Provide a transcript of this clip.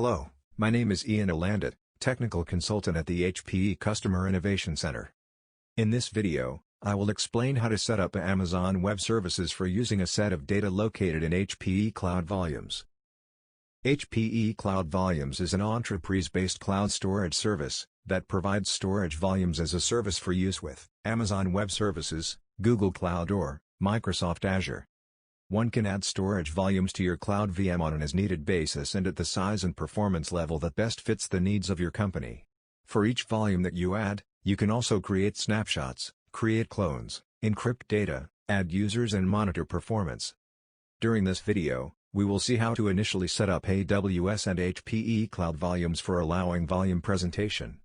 Hello, my name is Ian Alandit, Technical Consultant at the HPE Customer Innovation Center. In this video, I will explain how to set up Amazon Web Services for using a set of data located in HPE Cloud Volumes. HPE Cloud Volumes is an enterprise-based cloud storage service that provides storage volumes as a service for use with Amazon Web Services, Google Cloud or Microsoft Azure. One can add storage volumes to your cloud VM on an as-needed basis and at the size and performance level that best fits the needs of your company. For each volume that you add, you can also create snapshots, create clones, encrypt data, add users and monitor performance. During this video, we will see how to initially set up AWS and HPE Cloud Volumes for allowing volume presentation.